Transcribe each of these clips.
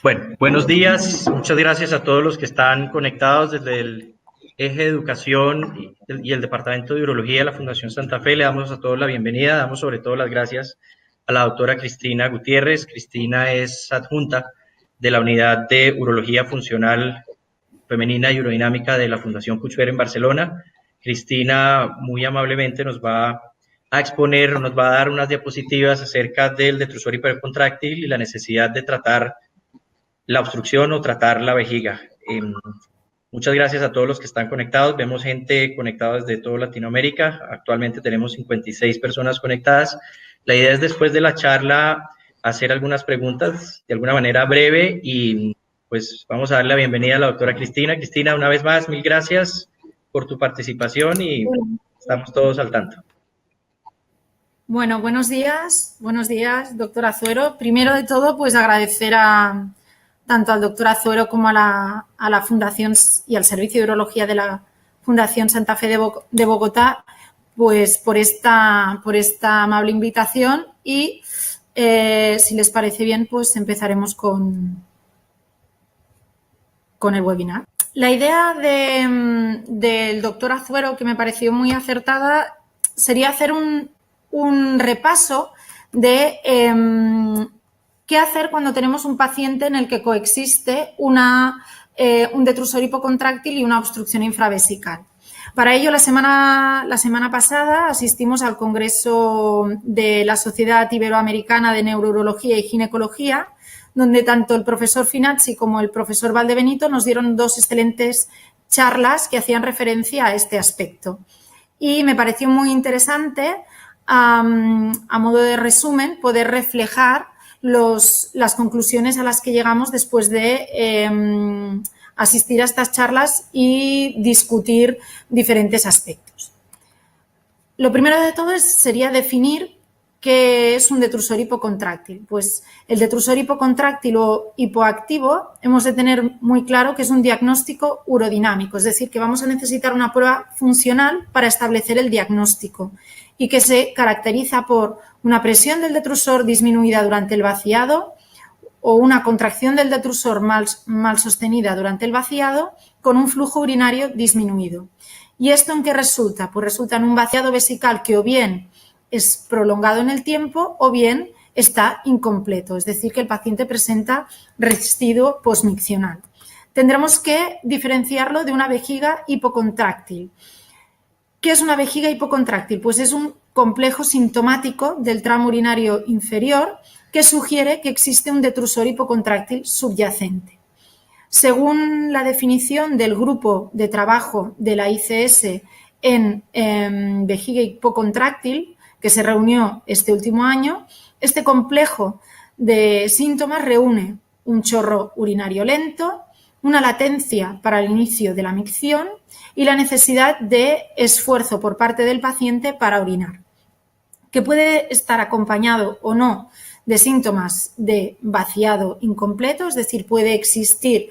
Bueno, buenos días. Muchas gracias a todos los que están conectados desde el eje de educación y el Departamento de Urología de la Fundación Santa Fe. Le damos a todos la bienvenida, damos sobre todo las gracias a la doctora Cristina Gutiérrez. Cristina es adjunta de la Unidad de Urología Funcional Femenina y Urodinámica de la Fundación Cuchver en Barcelona. Cristina muy amablemente nos va a exponer, nos va a dar unas diapositivas acerca del detrusor hipercontráctil y la necesidad de tratar la obstrucción o tratar la vejiga. Muchas gracias a todos los que están conectados. Vemos gente conectada desde toda Latinoamérica. Actualmente tenemos 56 personas conectadas. La idea es después de la charla hacer algunas preguntas de alguna manera breve y pues vamos a darle la bienvenida a la doctora Cristina. Cristina, una vez más, mil gracias por tu participación y estamos todos al tanto. Bueno, buenos días, doctora Azuero. Primero de todo, pues agradecer tanto al doctor Azuero como a la Fundación y al Servicio de Urología de la Fundación Santa Fe de Bogotá, pues por esta amable invitación y si les parece bien, pues empezaremos con el webinar. La idea del doctor Azuero, que me pareció muy acertada, sería hacer un repaso de qué hacer cuando tenemos un paciente en el que coexiste un detrusor hipocontráctil y una obstrucción infravesical. Para ello, la semana pasada asistimos al Congreso de la Sociedad Iberoamericana de Neurourología y Ginecología, donde tanto el profesor Finazzi como el profesor Valdebenito nos dieron dos excelentes charlas que hacían referencia a este aspecto. Y me pareció muy interesante, a modo de resumen, poder reflejar las conclusiones a las que llegamos después de asistir a estas charlas y discutir diferentes aspectos. Lo primero de todo sería definir qué es un detrusor hipocontráctil. Pues el detrusor hipocontráctil o hipoactivo hemos de tener muy claro que es un diagnóstico urodinámico, es decir, que vamos a necesitar una prueba funcional para establecer el diagnóstico y que se caracteriza por una presión del detrusor disminuida durante el vaciado o una contracción del detrusor mal sostenida durante el vaciado con un flujo urinario disminuido. ¿Y esto en qué resulta? Pues resulta en un vaciado vesical que o bien es prolongado en el tiempo o bien está incompleto, es decir, que el paciente presenta residuo posmiccional. Tendremos que diferenciarlo de una vejiga hipocontráctil. ¿Qué es una vejiga hipocontráctil? Pues es un complejo sintomático del tramo urinario inferior que sugiere que existe un detrusor hipocontráctil subyacente. Según la definición del grupo de trabajo de la ICS en vejiga hipocontráctil, que se reunió este último año, este complejo de síntomas reúne un chorro urinario lento, una latencia para el inicio de la micción y la necesidad de esfuerzo por parte del paciente para orinar, que puede estar acompañado o no de síntomas de vaciado incompleto, es decir, puede existir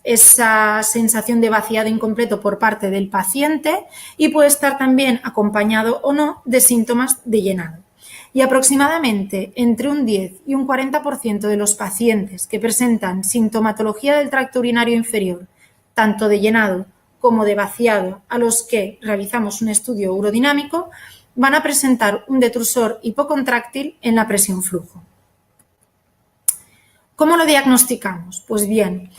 esa sensación de vaciado incompleto por parte del paciente y puede estar también acompañado o no de síntomas de llenado. Y aproximadamente entre un 10 y un 40% de los pacientes que presentan sintomatología del tracto urinario inferior, tanto de llenado como de vaciado, a los que realizamos un estudio urodinámico, van a presentar un detrusor hipocontráctil en la presión flujo. ¿Cómo lo diagnosticamos? Pues bien,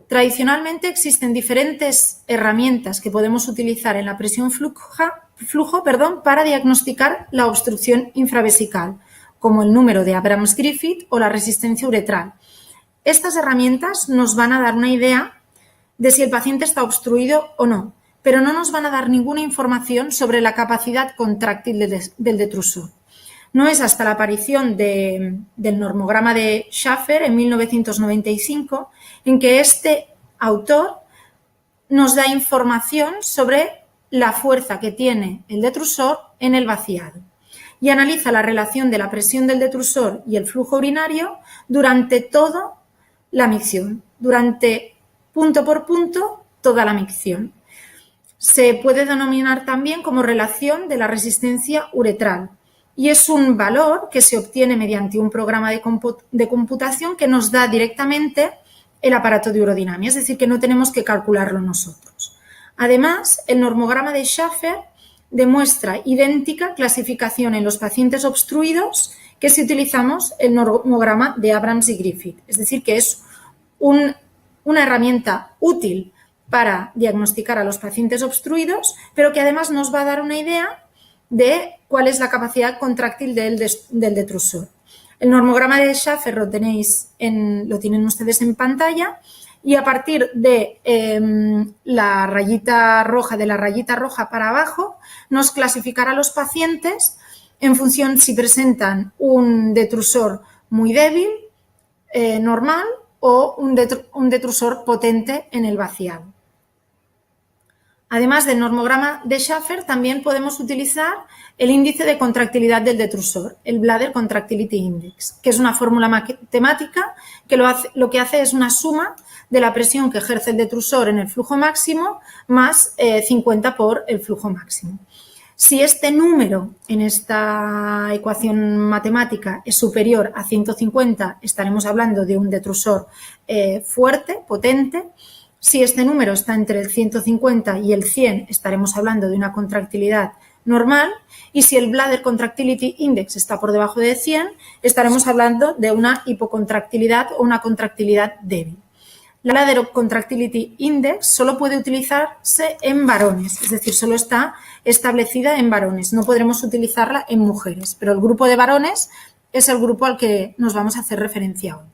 tradicionalmente existen diferentes herramientas que podemos utilizar en la presión flujo para diagnosticar la obstrucción infravesical, como el número de Abrams-Griffith o la resistencia uretral. Estas herramientas nos van a dar una idea de si el paciente está obstruido o no, pero no nos van a dar ninguna información sobre la capacidad contráctil del detrusor. No es hasta la aparición del normograma de Schaffer en 1995 en que este autor nos da información sobre la fuerza que tiene el detrusor en el vaciado y analiza la relación de la presión del detrusor y el flujo urinario durante toda la micción, durante punto por punto toda la micción. Se puede denominar también como relación de la resistencia uretral y es un valor que se obtiene mediante un programa de computación que nos da directamente el aparato de urodinamia, es decir, que no tenemos que calcularlo nosotros. Además, el normograma de Schaffer demuestra idéntica clasificación en los pacientes obstruidos que si utilizamos el normograma de Abrams y Griffith, es decir, que es una herramienta útil para diagnosticar a los pacientes obstruidos, pero que además nos va a dar una idea de cuál es la capacidad contráctil del detrusor. El normograma de Schaffer lo tienen ustedes en pantalla y a partir de la rayita roja para abajo nos clasificará a los pacientes en función si presentan un detrusor muy débil, normal o un detrusor potente en el vaciado. Además del normograma de Schaffer, también podemos utilizar el índice de contractilidad del detrusor, el Bladder Contractility Index, que es una fórmula matemática que lo que hace es una suma de la presión que ejerce el detrusor en el flujo máximo más 50 por el flujo máximo. Si este número en esta ecuación matemática es superior a 150, estaremos hablando de un detrusor fuerte, potente. Si este número está entre el 150 y el 100, estaremos hablando de una contractilidad normal. Y si el Bladder Contractility Index está por debajo de 100, estaremos hablando de una hipocontractilidad o una contractilidad débil. La Bladder Contractility Index solo puede utilizarse en varones, es decir, solo está establecida en varones. No podremos utilizarla en mujeres, pero el grupo de varones es el grupo al que nos vamos a hacer referencia hoy.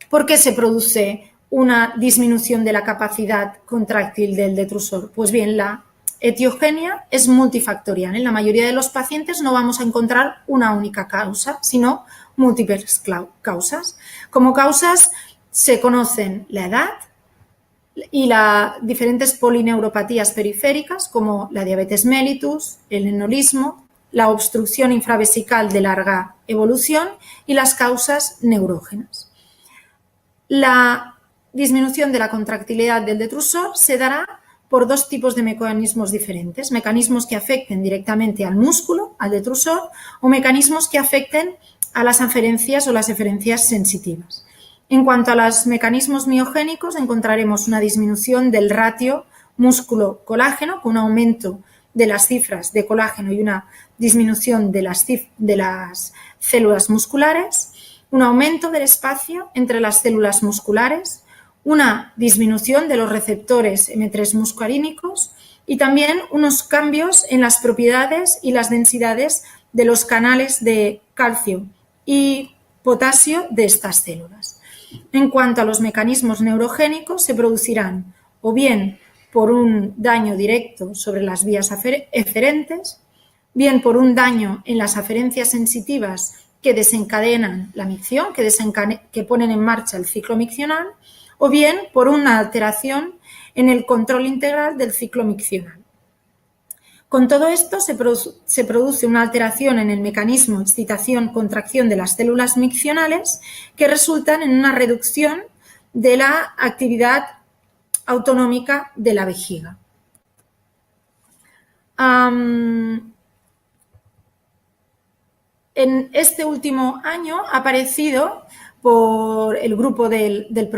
¿Por qué se produce una disminución de la capacidad contráctil del detrusor? Pues bien, la etiogenia es multifactorial. En la mayoría de los pacientes no vamos a encontrar una única causa, sino múltiples causas. Como causas se conocen la edad y las diferentes polineuropatías periféricas como la diabetes mellitus, el enolismo, la obstrucción infravesical de larga evolución y las causas neurógenas. La disminución de la contractilidad del detrusor se dará por dos tipos de mecanismos diferentes, mecanismos que afecten directamente al músculo, al detrusor, o mecanismos que afecten a las aferencias o las eferencias sensitivas. En cuanto a los mecanismos miogénicos, encontraremos una disminución del ratio músculo-colágeno con un aumento de las cifras de colágeno y una disminución de las células musculares, un aumento del espacio entre las células musculares, una disminución de los receptores M3 muscarínicos y también unos cambios en las propiedades y las densidades de los canales de calcio y potasio de estas células. En cuanto a los mecanismos neurogénicos, se producirán o bien por un daño directo sobre las vías eferentes, bien por un daño en las aferencias sensitivas que desencadenan la micción, que ponen en marcha el ciclo miccional, o bien por una alteración en el control integral del ciclo miccional. Con todo esto se produce una alteración en el mecanismo excitación-contracción de las células miccionales que resultan en una reducción de la actividad autonómica de la vejiga. En este último año ha aparecido por el grupo del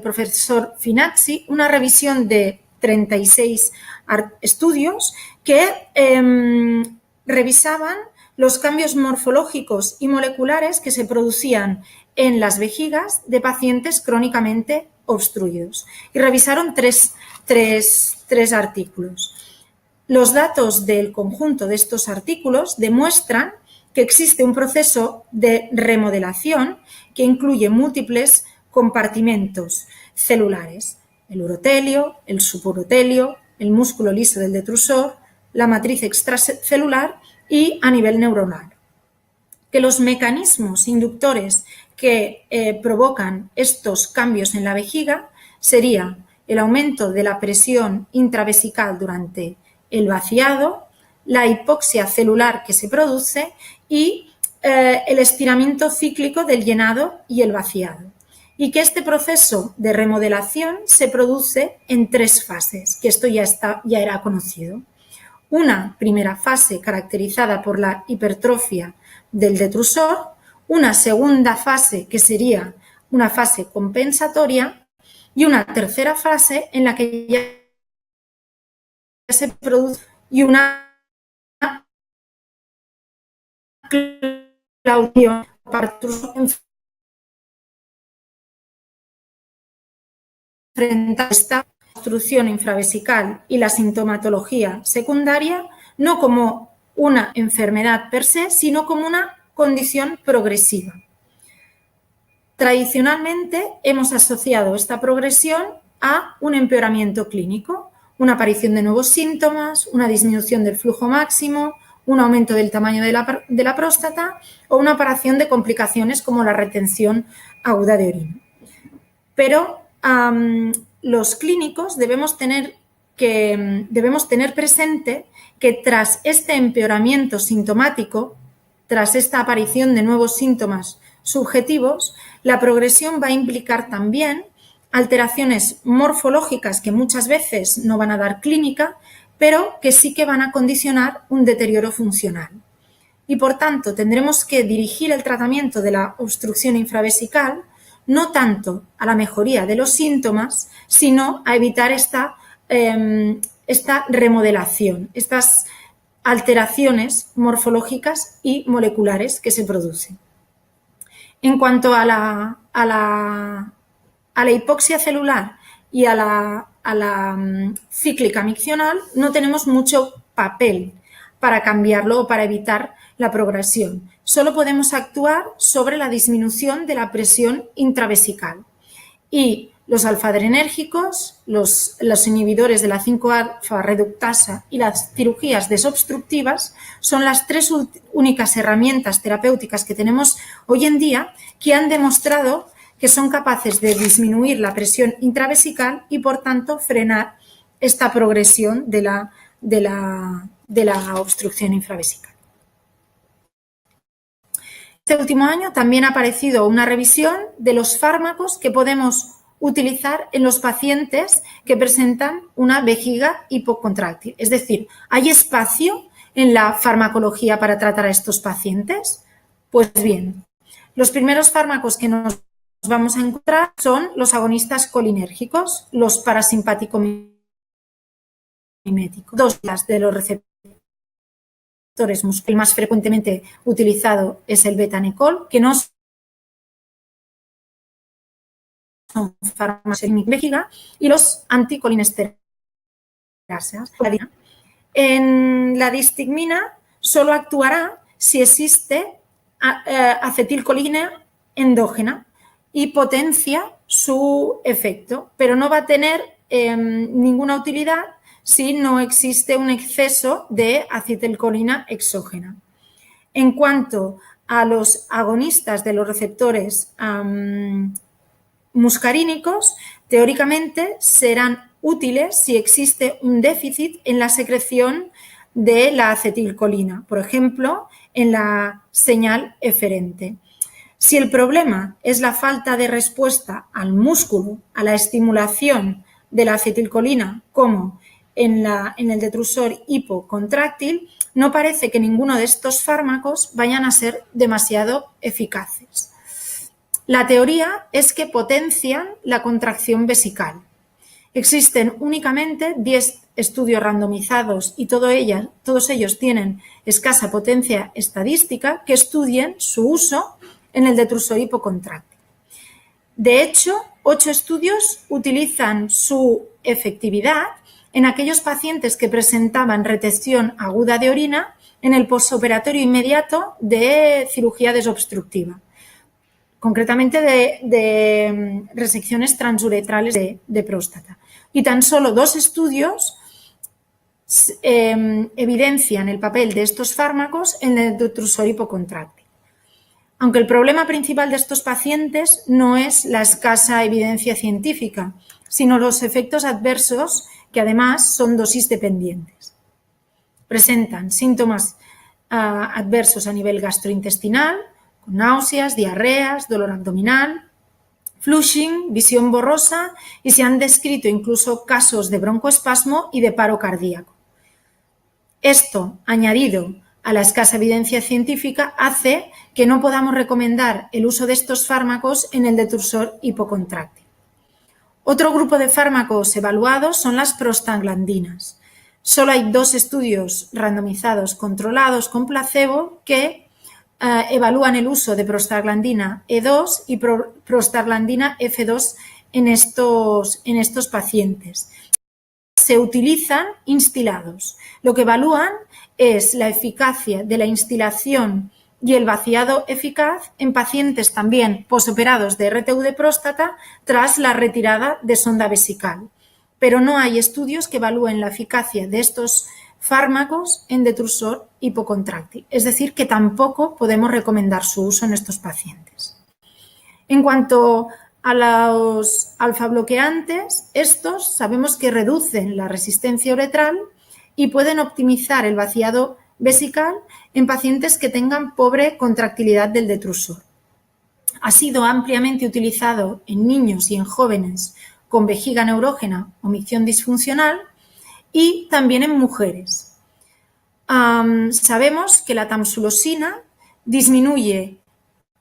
profesor Finazzi una revisión de 36 estudios que revisaban los cambios morfológicos y moleculares que se producían en las vejigas de pacientes crónicamente obstruidos. Y revisaron tres artículos. Los datos del conjunto de estos artículos demuestran que existe un proceso de remodelación que incluye múltiples compartimentos celulares: el urotelio, el suburotelio, el músculo liso del detrusor, la matriz extracelular y a nivel neuronal. Que los mecanismos inductores que provocan estos cambios en la vejiga sería el aumento de la presión intravesical durante el vaciado, la hipoxia celular que se produce y el estiramiento cíclico del llenado y el vaciado. Y que este proceso de remodelación se produce en tres fases, que esto ya era conocido. Una primera fase caracterizada por la hipertrofia del detrusor, una segunda fase que sería una fase compensatoria y una tercera fase en la que ya se produce y una claudión frente a esta obstrucción infravesical y la sintomatología secundaria, no como una enfermedad per se, sino como una condición progresiva. Tradicionalmente hemos asociado esta progresión a un empeoramiento clínico, una aparición de nuevos síntomas, una disminución del flujo máximo, un aumento del tamaño de la próstata o una aparición de complicaciones como la retención aguda de orina. Pero los clínicos debemos tener presente que tras este empeoramiento sintomático, tras esta aparición de nuevos síntomas subjetivos, la progresión va a implicar también alteraciones morfológicas que muchas veces no van a dar clínica, pero que sí que van a condicionar un deterioro funcional. Y por tanto, tendremos que dirigir el tratamiento de la obstrucción infravesical no tanto a la mejoría de los síntomas, sino a evitar esta remodelación, estas alteraciones morfológicas y moleculares que se producen. En cuanto a la hipoxia celular y a la cíclica miccional, no tenemos mucho papel para cambiarlo o para evitar la progresión. Solo podemos actuar sobre la disminución de la presión intravesical. Y los alfa-adrenérgicos, los inhibidores de la 5-alfa reductasa y las cirugías desobstructivas son las tres únicas herramientas terapéuticas que tenemos hoy en día que han demostrado que son capaces de disminuir la presión intravesical y, por tanto, frenar esta progresión de la obstrucción infravesical. Este último año también ha aparecido una revisión de los fármacos que podemos utilizar en los pacientes que presentan una vejiga hipocontráctil. Es decir, ¿hay espacio en la farmacología para tratar a estos pacientes? Pues bien, los primeros fármacos que nos vamos a encontrar son los agonistas colinérgicos, los parasimpático-miméticos. Dos de los receptores, el más frecuentemente utilizado es el betanecol, que no son fármacos en vejiga, y los anticolinesteroides. En la distigmina solo actuará si existe acetilcolina endógena y potencia su efecto, pero no va a tener ninguna utilidad si no existe un exceso de acetilcolina exógena. En cuanto a los agonistas de los receptores muscarínicos, teóricamente serán útiles si existe un déficit en la secreción de la acetilcolina, por ejemplo, en la señal eferente. Si el problema es la falta de respuesta al músculo, a la estimulación de la acetilcolina, como en el detrusor hipocontráctil, no parece que ninguno de estos fármacos vayan a ser demasiado eficaces. La teoría es que potencian la contracción vesical. Existen únicamente 10 estudios randomizados y todos ellos tienen escasa potencia estadística que estudien su uso en el detrusor hipocontráctil. De hecho, 8 estudios utilizan su efectividad en aquellos pacientes que presentaban retención aguda de orina en el posoperatorio inmediato de cirugía desobstructiva, concretamente de resecciones transuretrales de próstata. Y tan solo 2 estudios evidencian el papel de estos fármacos en el detrusor hipocontráctil. Aunque el problema principal de estos pacientes no es la escasa evidencia científica, sino los efectos adversos que además son dosis dependientes. Presentan síntomas adversos a nivel gastrointestinal, con náuseas, diarreas, dolor abdominal, flushing, visión borrosa y se han descrito incluso casos de broncoespasmo y de paro cardíaco. Esto, añadido a la escasa evidencia científica hace que no podamos recomendar el uso de estos fármacos en el detrusor hipocontráctil. Otro grupo de fármacos evaluados son las prostaglandinas. Solo hay 2 estudios randomizados controlados con placebo que evalúan el uso de prostaglandina E2 y prostaglandina F2 en estos pacientes. Se utilizan instilados. Lo que evalúan es la eficacia de la instilación y el vaciado eficaz en pacientes también posoperados de RTU de próstata tras la retirada de sonda vesical. Pero no hay estudios que evalúen la eficacia de estos fármacos en detrusor hipocontráctil, es decir, que tampoco podemos recomendar su uso en estos pacientes. En cuanto a los alfa-bloqueantes, estos sabemos que reducen la resistencia uretral y pueden optimizar el vaciado vesical en pacientes que tengan pobre contractilidad del detrusor. Ha sido ampliamente utilizado en niños y en jóvenes con vejiga neurógena o micción disfuncional y también en mujeres. Sabemos que la tamsulosina disminuye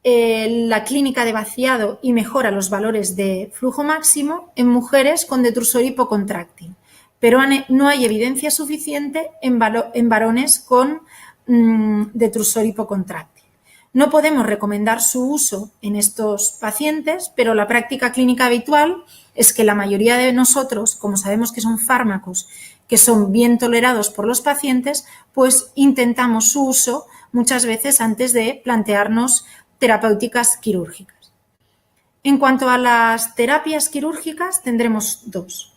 la clínica de vaciado y mejora los valores de flujo máximo en mujeres con detrusor hipocontráctil, pero no hay evidencia suficiente en varones con detrusor hipocontráctil. No podemos recomendar su uso en estos pacientes, pero la práctica clínica habitual es que la mayoría de nosotros, como sabemos que son fármacos que son bien tolerados por los pacientes, pues intentamos su uso muchas veces antes de plantearnos terapéuticas quirúrgicas. En cuanto a las terapias quirúrgicas, tendremos 2.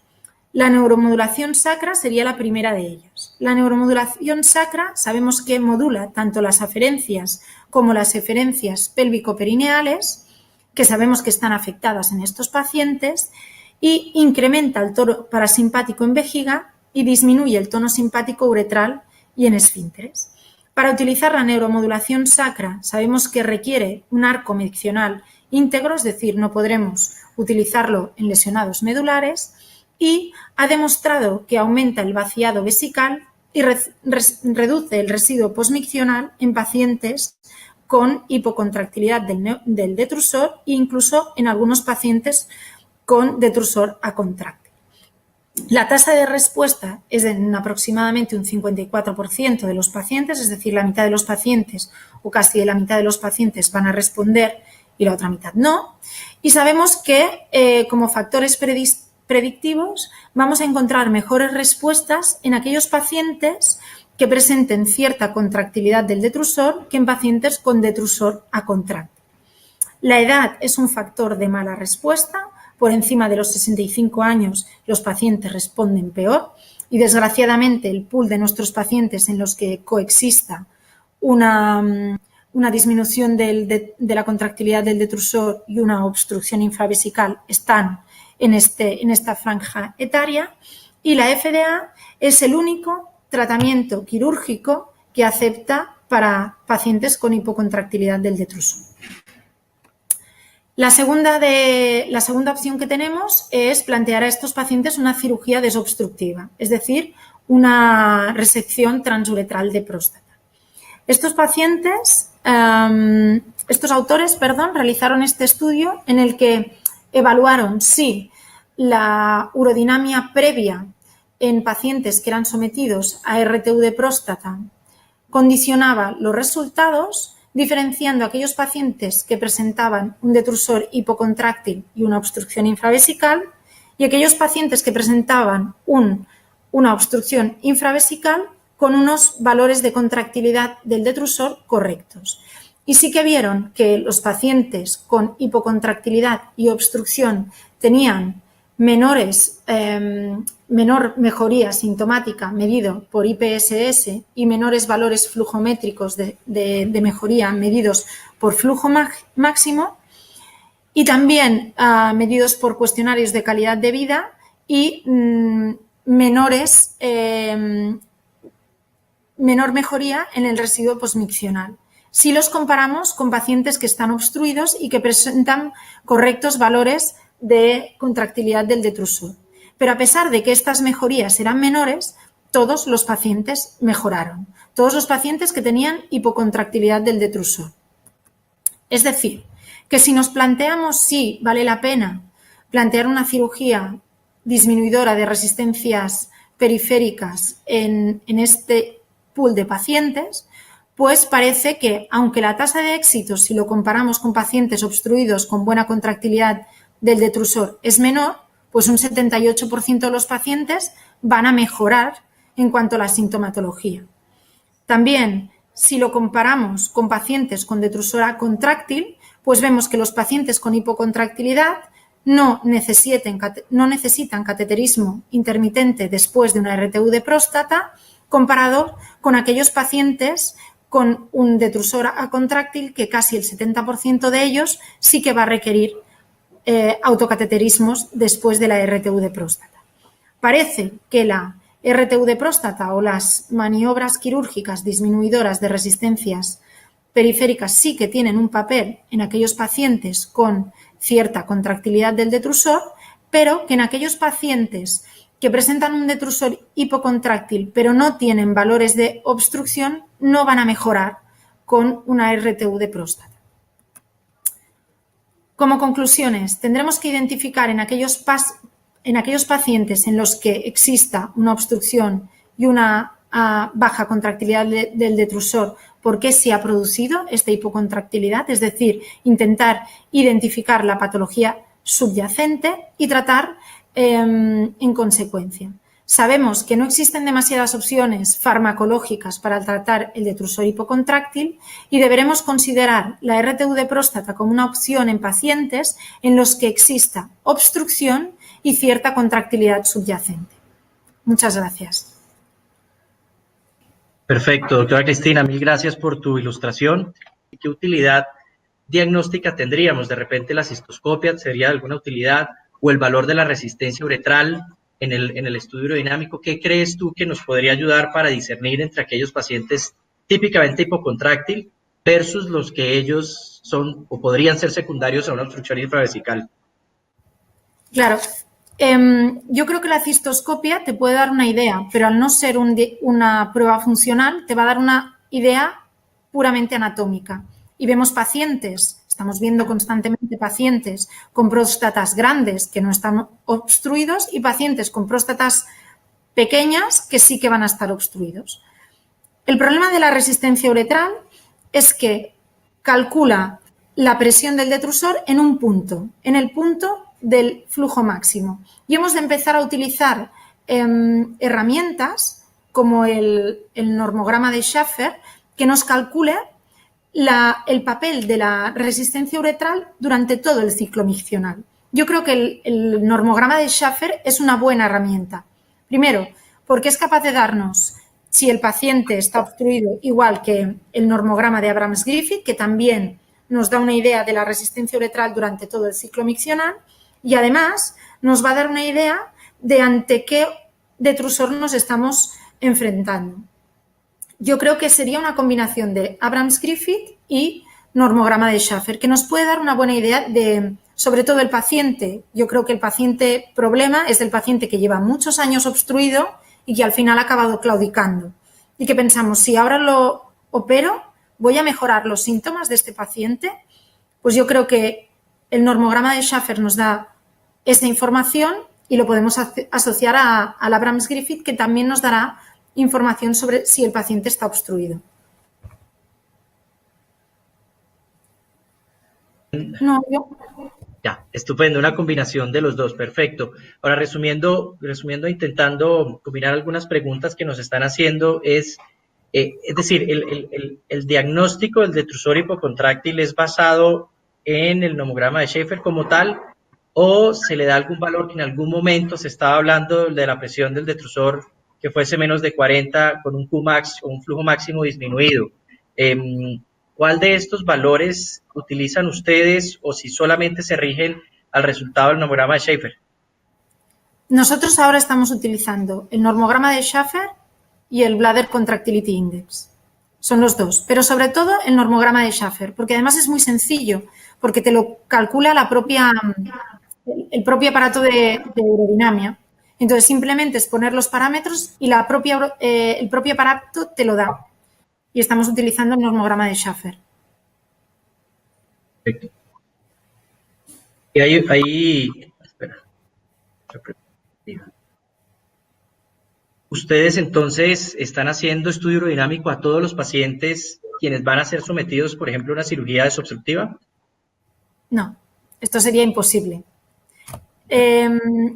La neuromodulación sacra sería la primera de ellas. La neuromodulación sacra sabemos que modula tanto las aferencias como las eferencias pélvico-perineales, que sabemos que están afectadas en estos pacientes, y incrementa el tono parasimpático en vejiga y disminuye el tono simpático uretral y en esfínteres. Para utilizar la neuromodulación sacra sabemos que requiere un arco miccional íntegro, es decir, no podremos utilizarlo en lesionados medulares, y ha demostrado que aumenta el vaciado vesical y reduce el residuo posmiccional en pacientes con hipocontractilidad del detrusor e incluso en algunos pacientes con detrusor acontráctil. La tasa de respuesta es en aproximadamente un 54% de los pacientes, es decir, la mitad de los pacientes o casi la mitad de los pacientes van a responder y la otra mitad no. Y sabemos que como factores predictivos vamos a encontrar mejores respuestas en aquellos pacientes que presenten cierta contractilidad del detrusor que en pacientes con detrusor acontráctil. La edad es un factor de mala respuesta. Por encima de los 65 años los pacientes responden peor y desgraciadamente el pool de nuestros pacientes en los que coexista una disminución de la contractilidad del detrusor y una obstrucción infravesical están en esta franja etaria, y la FDA es el único tratamiento quirúrgico que acepta para pacientes con hipocontractilidad del detrusor. La segunda opción que tenemos es plantear a estos pacientes una cirugía desobstructiva, es decir, una resección transuretral de próstata. Estos autores realizaron este estudio en el que evaluaron si la urodinamia previa en pacientes que eran sometidos a RTU de próstata condicionaba los resultados, diferenciando a aquellos pacientes que presentaban un detrusor hipocontráctil y una obstrucción infravesical y aquellos pacientes que presentaban una obstrucción infravesical con unos valores de contractilidad del detrusor correctos. Y sí que vieron que los pacientes con hipocontractilidad y obstrucción tenían menor mejoría sintomática medido por IPSS y menores valores flujométricos de mejoría medidos por flujo máximo, y también medidos por cuestionarios de calidad de vida y menor mejoría en el residuo posmiccional. Si los comparamos con pacientes que están obstruidos y que presentan correctos valores de contractilidad del detrusor. Pero a pesar de que estas mejorías eran menores, todos los pacientes mejoraron. Todos los pacientes que tenían hipocontractilidad del detrusor. Es decir, que si nos planteamos si vale la pena plantear una cirugía disminuidora de resistencias periféricas en este pool de pacientes, pues parece que, aunque la tasa de éxito, si lo comparamos con pacientes obstruidos con buena contractilidad del detrusor, es menor, pues un 78% de los pacientes van a mejorar en cuanto a la sintomatología. También, si lo comparamos con pacientes con detrusor acontráctil, pues vemos que los pacientes con hipocontractilidad no necesitan cateterismo intermitente después de una RTU de próstata, comparado con aquellos pacientes con un detrusor acontráctil que casi el 70% de ellos sí que va a requerir autocateterismos después de la RTU de próstata. Parece que la RTU de próstata o las maniobras quirúrgicas disminuidoras de resistencias periféricas sí que tienen un papel en aquellos pacientes con cierta contractilidad del detrusor, pero que en aquellos pacientes que presentan un detrusor hipocontráctil pero no tienen valores de obstrucción no van a mejorar con una RTU de próstata. Como conclusiones, tendremos que identificar en aquellos pacientes en los que exista una obstrucción y una baja contractilidad del detrusor por qué se ha producido esta hipocontractilidad, es decir, intentar identificar la patología subyacente y tratar en consecuencia. Sabemos que no existen demasiadas opciones farmacológicas para tratar el detrusor hipocontráctil y deberemos considerar la RTU de próstata como una opción en pacientes en los que exista obstrucción y cierta contractilidad subyacente. Muchas gracias. Perfecto, doctora Cristina, mil gracias por tu ilustración. ¿Qué utilidad diagnóstica tendríamos? De repente la cistoscopia sería de alguna utilidad o el valor de la resistencia uretral en el estudio urodinamico. ¿Qué crees tú que nos podría ayudar para discernir entre aquellos pacientes típicamente hipocontráctil versus los que ellos son o podrían ser secundarios a una obstrucción infravesical? Claro. Yo creo que la cistoscopia te puede dar una idea, pero al no ser una prueba funcional, te va a dar una idea puramente anatómica. Y vemos pacientes, estamos viendo constantemente pacientes con próstatas grandes que no están obstruidos y pacientes con próstatas pequeñas que sí que van a estar obstruidos. El problema de la resistencia uretral es que calcula la presión del detrusor en un punto, en el punto del flujo máximo. Y hemos de empezar a utilizar herramientas como el normograma de Schaffer que nos calcule el papel de la resistencia uretral durante todo el ciclo miccional. Yo creo que el normograma de Schaffer es una buena herramienta. Primero, porque es capaz de darnos si el paciente está obstruido, igual que el normograma de Abrams-Griffith, que también nos da una idea de la resistencia uretral durante todo el ciclo miccional, y además nos va a dar una idea de ante qué detrusor nos estamos enfrentando. Yo creo que sería una combinación de Abrams-Griffith y normograma de Schaffer, que nos puede dar una buena idea de, sobre todo el paciente. Yo creo que el paciente problema es el paciente que lleva muchos años obstruido y que al final ha acabado claudicando. Y que pensamos, si ahora lo opero, ¿voy a mejorar los síntomas de este paciente? Pues yo creo que el normograma de Schaffer nos da esta información y lo podemos asociar al Abrams-Griffith, que también nos dará información sobre si el paciente está obstruido. No, yo... Ya, estupendo, una combinación de los dos, perfecto. Ahora, resumiendo, intentando combinar algunas preguntas que nos están haciendo, es decir, el diagnóstico del detrusor hipocontráctil es basado en el nomograma de Schaffer como tal, o se le da algún valor que en algún momento se estaba hablando de la presión del detrusor que fuese menos de 40 con un Qmax o un flujo máximo disminuido. ¿Cuál de estos valores utilizan ustedes o si solamente se rigen al resultado del nomograma de Schaffer? Nosotros ahora estamos utilizando el normograma de Schaffer y el Bladder Contractility Index. Son los dos, pero sobre todo el normograma de Schaffer, porque además es muy sencillo, porque te lo calcula el propio aparato de urodinamia. Entonces, simplemente es poner los parámetros y el propio aparato te lo da. Y estamos utilizando el normograma de Schaffer. Perfecto. Y espera. Ustedes entonces están haciendo estudio urodinamico a todos los pacientes quienes van a ser sometidos, por ejemplo, a una cirugía desobstructiva. No, esto sería imposible.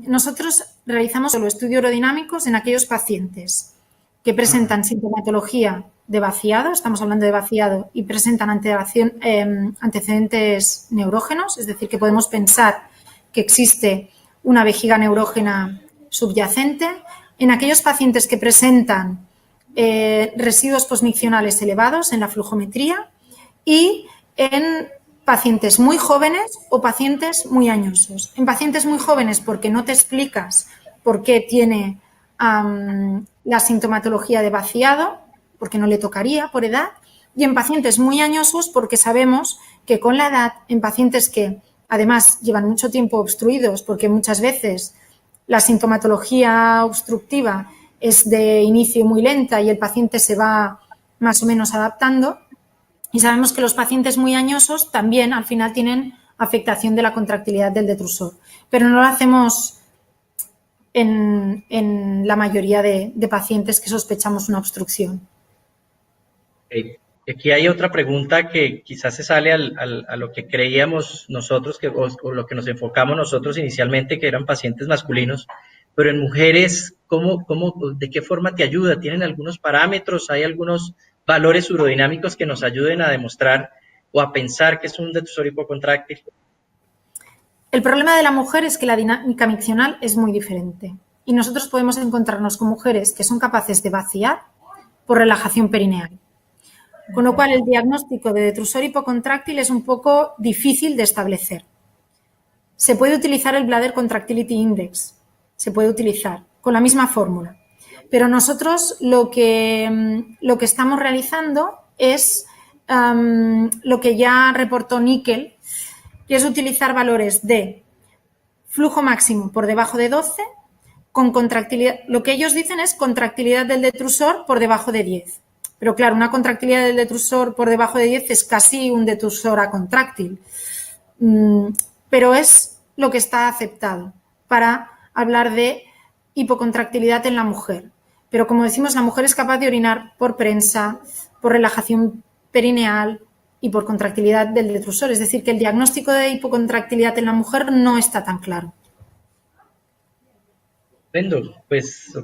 Nosotros realizamos solo estudios urodinamicos en aquellos pacientes que presentan sintomatología de vaciado, estamos hablando de vaciado, y presentan antecedentes neurógenos, es decir, que podemos pensar que existe una vejiga neurógena subyacente. En aquellos pacientes que presentan residuos posmiccionales elevados en la flujometría y en pacientes muy jóvenes o pacientes muy añosos. En pacientes muy jóvenes porque no te explicas por qué tiene la sintomatología de vaciado, porque no le tocaría por edad, y en pacientes muy añosos porque sabemos que con la edad, en pacientes que además llevan mucho tiempo obstruidos, porque muchas veces la sintomatología obstructiva es de inicio muy lenta y el paciente se va más o menos adaptando, y sabemos que los pacientes muy añosos también al final tienen afectación de la contractilidad del detrusor, pero no lo hacemos en la mayoría de pacientes que sospechamos una obstrucción. Aquí hay otra pregunta que quizás se sale a lo que creíamos nosotros, o lo que nos enfocamos nosotros inicialmente, que eran pacientes masculinos, pero en mujeres, ¿de qué forma te ayuda? ¿Tienen algunos parámetros? ¿Hay algunos valores urodinámicos que nos ayuden a demostrar o a pensar que es un detrusor hipocontráctil? El problema de la mujer es que la dinámica miccional es muy diferente y nosotros podemos encontrarnos con mujeres que son capaces de vaciar por relajación perineal. Con lo cual, el diagnóstico de detrusor hipocontráctil es un poco difícil de establecer. Se puede utilizar el Bladder Contractility Index, se puede utilizar con la misma fórmula, pero nosotros lo que estamos realizando es lo que ya reportó Nickel, que es utilizar valores de flujo máximo por debajo de 12, con contractilidad, lo que ellos dicen es contractilidad del detrusor por debajo de 10. Pero claro, una contractilidad del detrusor por debajo de 10 es casi un detrusor acontráctil. Pero es lo que está aceptado para hablar de hipocontractilidad en la mujer. Pero como decimos, la mujer es capaz de orinar por prensa, por relajación perineal y por contractilidad del detrusor. Es decir, que el diagnóstico de hipocontractilidad en la mujer no está tan claro. Pues,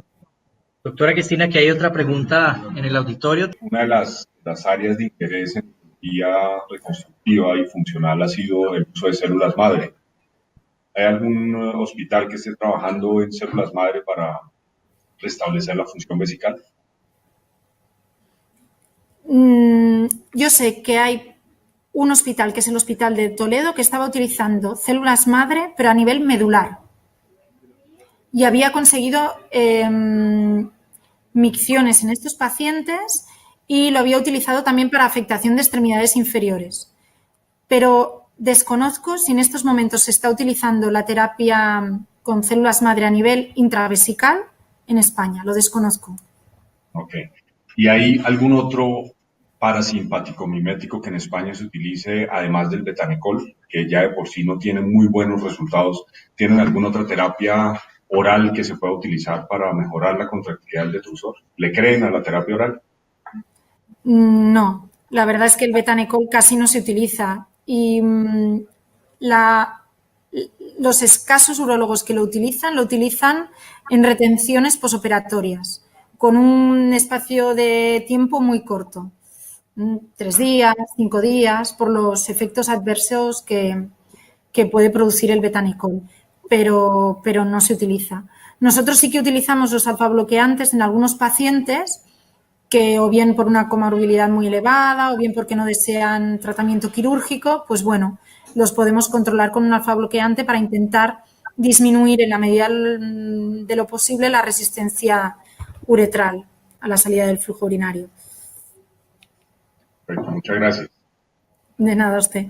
doctora Cristina, que hay otra pregunta en el auditorio. Una de las áreas de interés en cirugía reconstructiva y funcional ha sido el uso de células madre. ¿Hay algún hospital que esté trabajando en células madre para restablecer la función vesical? Yo sé que hay un hospital, que es el Hospital de Toledo, que estaba utilizando células madre, pero a nivel medular. Y había conseguido micciones en estos pacientes y lo había utilizado también para afectación de extremidades inferiores. Pero desconozco si en estos momentos se está utilizando la terapia con células madre a nivel intravesical en España. Lo desconozco. Ok. ¿Y hay algún otro parasimpático mimético que en España se utilice, además del betanecol, que ya de por sí no tiene muy buenos resultados? ¿Tienen alguna otra terapia oral que se pueda utilizar para mejorar la contractilidad del detrusor? ¿Le creen a la terapia oral? No, la verdad es que el betanecol casi no se utiliza y los escasos urólogos que lo utilizan en retenciones posoperatorias, con un espacio de tiempo muy corto, 3 días, 5 días, por los efectos adversos que puede producir el betanecol, pero no se utiliza. Nosotros sí que utilizamos los alfabloqueantes en algunos pacientes que o bien por una comorbilidad muy elevada o bien porque no desean tratamiento quirúrgico, pues bueno, los podemos controlar con un alfabloqueante para intentar disminuir en la medida de lo posible la resistencia uretral a la salida del flujo urinario. Perfecto, muchas gracias. De nada, a usted.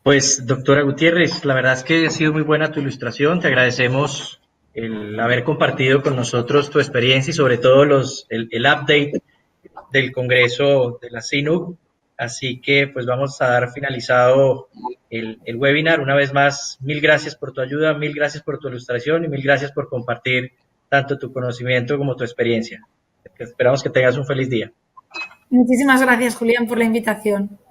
Pues, doctora Gutiérrez, la verdad es que ha sido muy buena tu ilustración. Te agradecemos el haber compartido con nosotros tu experiencia y sobre todo el update del Congreso de la CINUC. Así que pues vamos a dar finalizado el webinar. Una vez más, mil gracias por tu ayuda, mil gracias por tu ilustración y mil gracias por compartir tanto tu conocimiento como tu experiencia. Esperamos que tengas un feliz día. Muchísimas gracias, Julián, por la invitación.